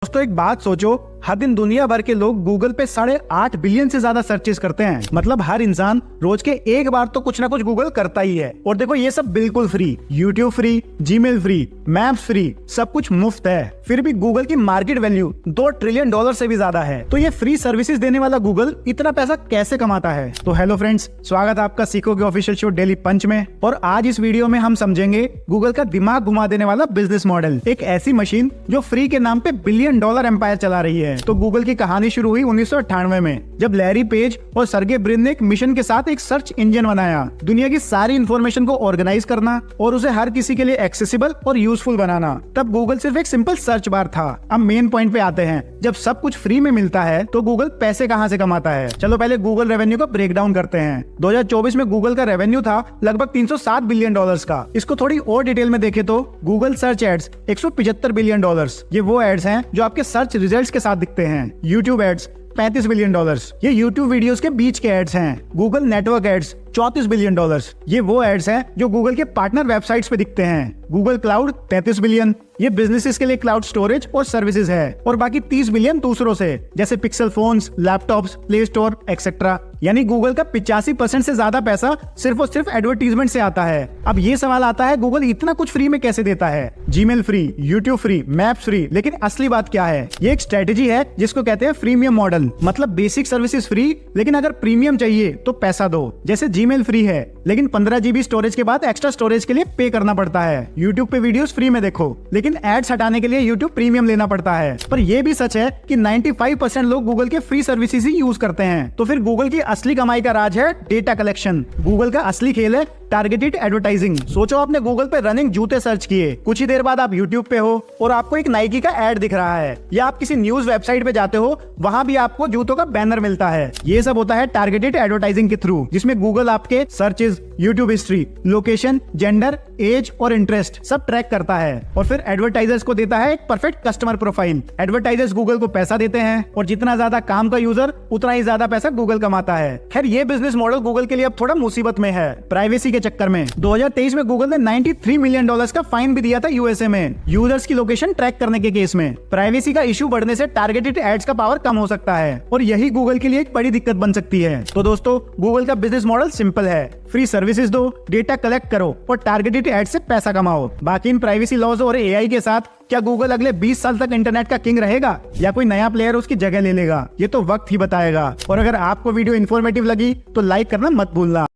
दोस्तों एक बात सोचो, हर दिन दुनिया भर के लोग गूगल पे 8.5 बिलियन से ज्यादा सर्चेस करते हैं। मतलब हर इंसान रोज के एक बार तो कुछ ना कुछ गूगल करता ही है। और देखो ये सब बिल्कुल free, YouTube free, Gmail free, maps free, सब कुछ मुफ्त है। फिर भी गूगल की मार्केट वैल्यू $2 ट्रिलियन से भी ज्यादा है। तो ये फ्री सर्विसेज देने वाला गूगल इतना पैसा कैसे कमाता है? तो हेलो फ्रेंड्स, स्वागत है आपका सीखोगे ऑफिशियल शो डेली पंच में। और आज इस वीडियो में हम समझेंगे गूगल का दिमाग घुमा देने वाला बिजनेस मॉडल, एक ऐसी मशीन जो फ्री के नाम पे $1 बिलियन एम्पायर चला रही है। तो गूगल की कहानी शुरू हुई 1998 में, जब लैरी पेज और सर्गे ब्रिन ने एक मिशन के साथ एक सर्च इंजन बनाया, दुनिया की सारी इंफॉर्मेशन को ऑर्गेनाइज करना और उसे हर किसी के लिए एक्सेसिबल और यूजफुल बनाना। तब गूगल सिर्फ एक सिंपल सर्च बार था। अब मेन पॉइंट पे आते हैं, जब सब कुछ फ्री में मिलता है तो गूगल पैसे कहां से कमाता है? चलो पहले गूगल रेवेन्यू को ब्रेक डाउन करते हैं। 2024 में गूगल का रेवेन्यू था लगभग $307 बिलियन का। इसको थोड़ी और डिटेल में देखें तो गूगल सर्च एड्स $175 बिलियन। ये वो एड्स हैं जो आपके सर्च रिजल्ट्स के साथ दिखते हैं। यूट्यूब एड्स $35 बिलियन, ये यूट्यूब वीडियोस के बीच के एड्स हैं। गूगल नेटवर्क एड्स $34 बिलियन, ये वो एड्स हैं जो गूगल के पार्टनर वेबसाइट्स पे दिखते हैं। गूगल क्लाउड $33 बिलियन, ये बिजनेसेस के लिए क्लाउड स्टोरेज और सर्विसेज है। और बाकी $30 बिलियन दूसरों से, जैसे pixel phones, laptops, play store etcetera. यानी गूगल का 85% से ज्यादा पैसा सिर्फ और सिर्फ एडवर्टीजमेंट से आता है। अब ये सवाल आता है, गूगल इतना कुछ फ्री में कैसे देता है? Gmail free, YouTube free, maps free, लेकिन असली बात क्या है? ये एक स्ट्रेटेजी है जिसको कहते हैं फ्रीमियम मॉडल। मतलब बेसिक सर्विसेज फ्री, लेकिन अगर प्रीमियम चाहिए तो पैसा दो। जैसे जीमेल फ्री है, लेकिन 15 GB स्टोरेज के बाद एक्स्ट्रा स्टोरेज के लिए पे करना पड़ता है। यूट्यूब पे वीडियोस फ्री में देखो, लेकिन एड्स हटाने के लिए यूट्यूब प्रीमियम लेना पड़ता है। पर यह भी सच है कि 95% लोग गूगल के फ्री सर्विसेज ही यूज करते हैं। तो फिर गूगल की असली कमाई का राज है डेटा कलेक्शन। गूगल का असली खेल है टारगेटेड एडवर्टाइजिंग। सोचो आपने गूगल पे रनिंग जूते सर्च किए, कुछ ही देर बाद आप यूट्यूब पे हो और आपको एक नाइकी का एड दिख रहा है, या आप किसी न्यूज वेबसाइट पे जाते हो, वहां भी आपको जूतों का बैनर मिलता है। ये सब होता है टारगेटेड एडवर्टाइजिंग के थ्रू, जिसमें गूगल आपके searches, YouTube history, location, gender, age और इंटरेस्ट सब ट्रैक करता है और फिर एडवर्टाइजर्स को देता है एक perfect customer profile. Advertisers Google को पैसा देते हैं और जितना ज्यादा काम का यूजर उतना ही ज्यादा पैसा गूगल कमाता है। खैर ये बिजनेस मॉडल गूगल के लिए अब थोड़ा मुसीबत में है, प्राइवेसी के चक्कर में। 2023 में गूगल ने $93 मिलियन का फाइन भी दिया था यूएसए में, यूजर्स की लोकेशन ट्रैक करने के केस में। प्राइवेसी का इशू बढ़ने से टारगेटेड एड्स का पावर कम हो सकता है और यही गूगल के लिए एक बड़ी दिक्कत बन सकती है। तो दोस्तों गूगल का बिजनेस मॉडल सिंपल है, फ्री सर्विसेज दो, डेटा कलेक्ट करो और टारगेटेड एड से पैसा कमाओ। बाकी इन प्राइवेसी लॉज और एआई के साथ क्या गूगल अगले 20 साल तक इंटरनेट का किंग रहेगा या कोई नया प्लेयर उसकी जगह ले लेगा? ये तो वक्त ही बताएगा। और अगर आपको वीडियो इन्फॉर्मेटिव लगी तो लाइक करना मत भूलना।